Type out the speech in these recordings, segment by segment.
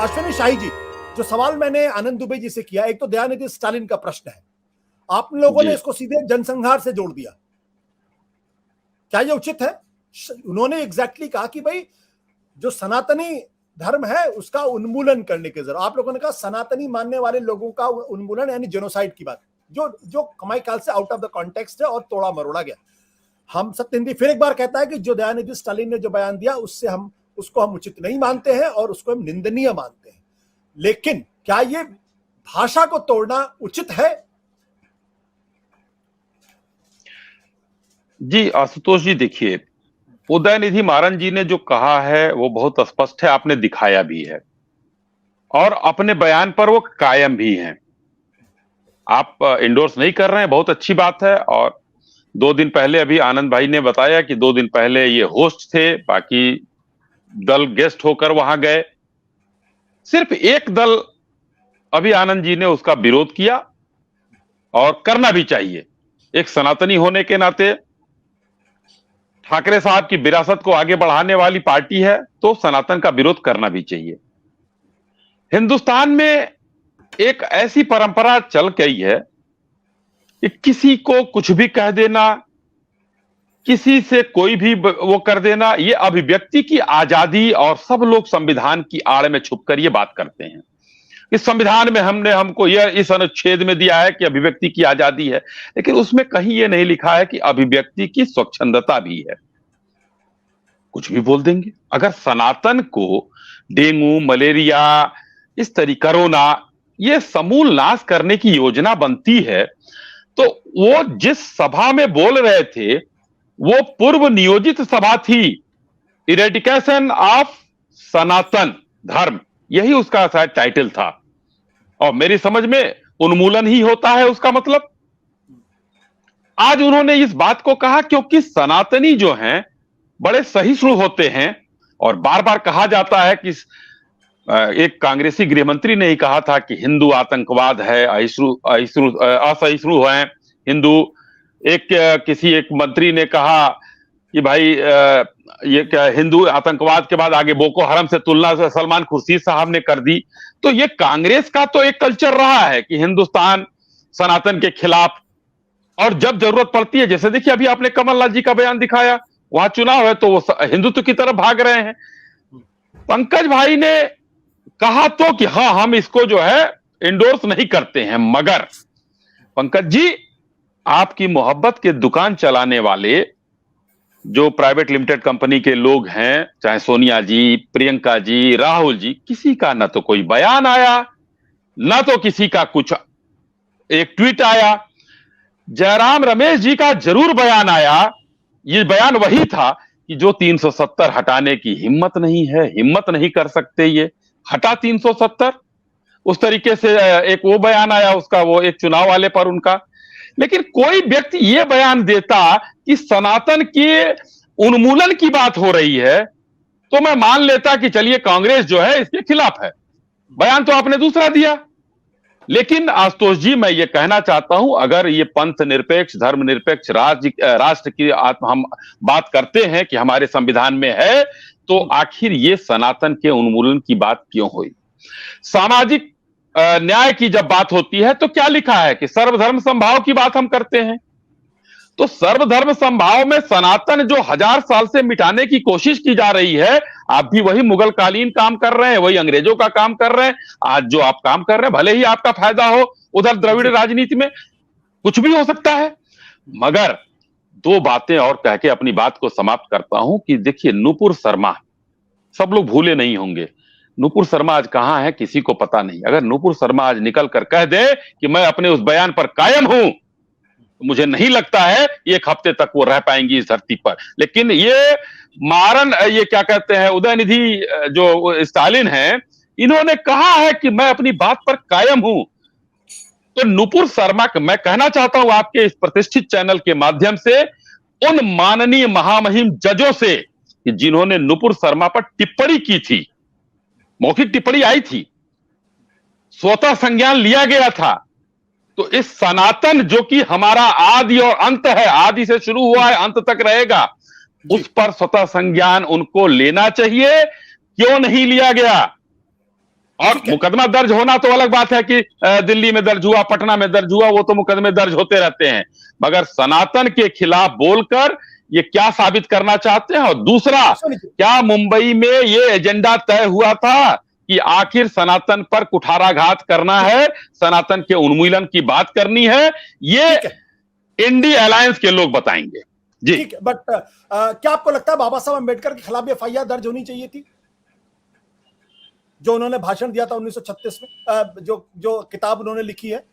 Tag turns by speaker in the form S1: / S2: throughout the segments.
S1: अश्विनी शाही जी, जो सवाल मैंने आनंद दुबे जी से किया, एक तो दयानिधि स्टालिन का प्रश्न है, आप लोगों ने इसको सीधे जनसंहार से जोड़ दिया, क्या ये उचित है? उन्होंने एग्जैक्टली कहा कि भाई जो सनातनी धर्म है उसका उन्मूलन करने की जरूरत, आप लोगों ने कहा सनातनी मानने वाले लोगों का उन्मूलन, यानी जेनोसाइड की बात, जो हमारे ख्याल से आउट ऑफ द कॉन्टेक्स्ट है और तोड़ा मरोड़ा गया। हम सत्य हिंदी फिर एक बार कहता है कि जो दयानिधि स्टालिन ने जो बयान दिया उसको हम उचित नहीं मानते हैं और उसको हम निंदनीय मानते हैं, लेकिन क्या ये भाषा को तोड़ना उचित है?
S2: जी आशुतोष जी, देखिए उदयनिधि मारन जी ने जो कहा है वो बहुत स्पष्ट है, आपने दिखाया भी है और अपने बयान पर वो कायम भी हैं। आप इंडोर्स नहीं कर रहे हैं, बहुत अच्छी बात है। और 2 दिन पहले अभी आनंद भाई ने बताया कि 2 दिन पहले ये होस्ट थे, बाकी दल गेस्ट होकर वहां गए। सिर्फ एक दल अभी आनंद जी ने उसका विरोध किया और करना भी चाहिए। एक सनातनी होने के नाते ठाकरे साहब की विरासत को आगे बढ़ाने वाली पार्टी है तो सनातन का विरोध करना भी चाहिए। हिंदुस्तान में एक ऐसी परंपरा चल गई है कि किसी को कुछ भी कह देना, किसी से कोई भी वो कर देना, ये अभिव्यक्ति की आजादी, और सब लोग संविधान की आड़ में छुपकर ये बात करते हैं। इस संविधान में हमको यह इस अनुच्छेद में दिया है कि अभिव्यक्ति की आजादी है, लेकिन उसमें कहीं यह नहीं लिखा है कि अभिव्यक्ति की स्वच्छंदता भी है। कुछ भी बोल देंगे। अगर सनातन को डेंगू, मलेरिया, इस तरीके कोरोना, ये समूल नाश करने की योजना बनती है तो वो जिस सभा में बोल रहे थे वो पूर्व नियोजित सभा थी, इरेडिकेशन ऑफ सनातन धर्म, यही उसका शायद टाइटल था। और मेरी समझ में उन्मूलन ही होता है उसका मतलब। आज उन्होंने इस बात को कहा क्योंकि सनातनी जो हैं बड़े सहिष्णु होते हैं, और बार बार कहा जाता है कि एक कांग्रेसी गृहमंत्री ने ही कहा था कि हिंदू आतंकवाद है, असहिष्णु हैं हिंदू। किसी एक मंत्री ने कहा कि भाई ये क्या, हिंदू आतंकवाद के बाद आगे बोको हराम से तुलना सलमान खुर्शीद साहब ने कर दी। तो ये कांग्रेस का तो एक कल्चर रहा है कि हिंदुस्तान सनातन के खिलाफ, और जब जरूरत पड़ती है, जैसे देखिए अभी आपने कमलनाथ जी का बयान दिखाया, वहां चुनाव है तो वो हिंदुत्व की तरफ भाग रहे हैं। पंकज भाई ने कहा तो कि हाँ हम इसको जो है इंडोर्स नहीं करते हैं, मगर पंकज जी आपकी मोहब्बत के दुकान चलाने वाले जो प्राइवेट लिमिटेड कंपनी के लोग हैं, चाहे सोनिया जी, प्रियंका जी, राहुल जी, किसी का ना तो कोई बयान आया, ना तो किसी का कुछ एक ट्वीट आया। जयराम रमेश जी का जरूर बयान आया। ये बयान वही था कि जो 370 हटाने की हिम्मत नहीं है, हिम्मत नहीं कर सकते ये, हटा 370। उस तरीके से एक वो बयान आया उसका, वो एक चुनाव वाले पर उनका। लेकिन कोई व्यक्ति ये बयान देता कि सनातन के उन्मूलन की बात हो रही है तो मैं मान लेता कि चलिए कांग्रेस जो है इसके खिलाफ है। बयान तो आपने दूसरा दिया। लेकिन आशुतोष जी मैं ये कहना चाहता हूं, अगर ये पंथ निरपेक्ष, धर्म निरपेक्ष राष्ट्र की हम बात करते हैं कि हमारे संविधान में है, तो आखिर ये सनातन के उन्मूलन की बात क्यों हुई? सामाजिक न्याय की जब बात होती है तो क्या लिखा है कि सर्वधर्म समभाव की बात हम करते हैं। तो सर्वधर्म समभाव में सनातन जो 1000 साल से मिटाने की कोशिश की जा रही है, आप भी वही मुगल कालीन काम कर रहे हैं, वही अंग्रेजों का काम कर रहे हैं। आज जो आप काम कर रहे हैं, भले ही आपका फायदा हो उधर द्रविड़ राजनीति में, कुछ भी हो सकता है। मगर 2 बातें और कह के अपनी बात को समाप्त करता हूं कि देखिए नुपुर शर्मा, सब लोग भूले नहीं होंगे, नुपुर शर्मा आज कहां है किसी को पता नहीं। अगर नुपुर शर्मा आज निकल कर कह दे कि मैं अपने उस बयान पर कायम हूं, तो मुझे नहीं लगता है 1 हफ्ते तक वो रह पाएंगी इस धरती पर। लेकिन ये मारन, ये क्या कहते हैं, उदयनिधि जो स्टालिन है, इन्होंने कहा है कि मैं अपनी बात पर कायम हूं। तो नुपुर शर्मा को मैं कहना चाहता हूं आपके इस प्रतिष्ठित चैनल के माध्यम से, उन माननीय महामहिम जजों से कि जिन्होंने नुपुर शर्मा पर टिप्पणी की थी, मौखिक टिप्पणी आई थी, स्वतः संज्ञान लिया गया था, तो इस सनातन जो कि हमारा आदि और अंत है, आदि से शुरू हुआ है अंत तक रहेगा, उस पर स्वतः संज्ञान उनको लेना चाहिए। क्यों नहीं लिया गया? और मुकदमा दर्ज होना तो अलग बात है कि दिल्ली में दर्ज हुआ, पटना में दर्ज हुआ, वो तो मुकदमे दर्ज होते रहते हैं, मगर सनातन के खिलाफ बोलकर ये क्या साबित करना चाहते हैं? और दूसरा, क्या मुंबई में ये एजेंडा तय हुआ था कि आखिर सनातन पर कुठाराघात करना है, सनातन के उन्मूलन की बात करनी है? ये इंडी अलायंस के लोग बताएंगे। जी
S1: ठीक है, बट क्या आपको लगता है बाबा साहब अम्बेडकर के खिलाफ एफआईआर दर्ज होनी चाहिए थी, जो उन्होंने भाषण दिया था 1936 में, जो किताब उन्होंने लिखी है?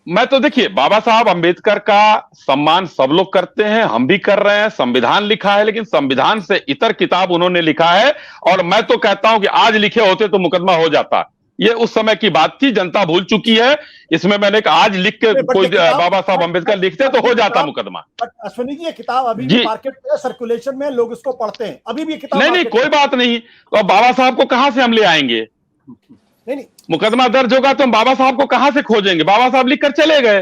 S2: मैं तो देखिए, बाबा साहब अंबेडकर का सम्मान सब लोग करते हैं, हम भी कर रहे हैं, संविधान लिखा है, लेकिन संविधान से इतर किताब उन्होंने लिखा है, और मैं तो कहता हूं कि आज लिखे होते तो मुकदमा हो जाता। ये उस समय की बात थी, जनता भूल चुकी है। इसमें मैंने कहा आज लिख के कोई बाबा साहब अंबेडकर लिखते तो हो जाता मुकदमा।
S1: बट अश्विनी जी, ये किताब अभी भी मार्केट में सर्कुलेशन में, लोग इसको पढ़ते हैं, अभी भी ये किताब
S2: नहीं, कोई बात नहीं। तो बाबा साहब को कहां से हम ले आएंगे?
S1: नहीं,
S2: मुकदमा दर्ज होगा तो हम बाबा साहब को कहां से खोजेंगे? बाबा साहब लिखकर चले गए,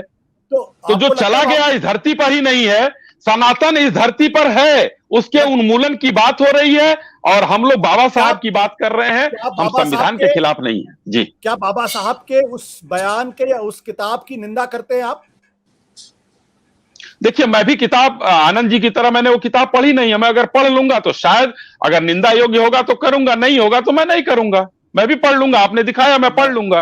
S2: तो जो चला गया इस धरती पर ही नहीं है, सनातन इस धरती पर है, उसके उन्मूलन की बात हो रही है, और हम लोग बाबा साहब की बात कर रहे हैं, हम संविधान के खिलाफ नहीं है। जी,
S1: क्या बाबा साहब के उस बयान के या उस किताब की निंदा करते हैं आप?
S2: देखिए, मैं भी किताब आनंद जी की तरह मैंने वो किताब पढ़ी नहीं है। मैं अगर पढ़ लूंगा तो शायद, अगर निंदा योग्य होगा तो करूंगा, नहीं होगा तो मैं नहीं करूंगा। मैं भी पढ़ लूंगा, आपने दिखाया, मैं पढ़ लूंगा।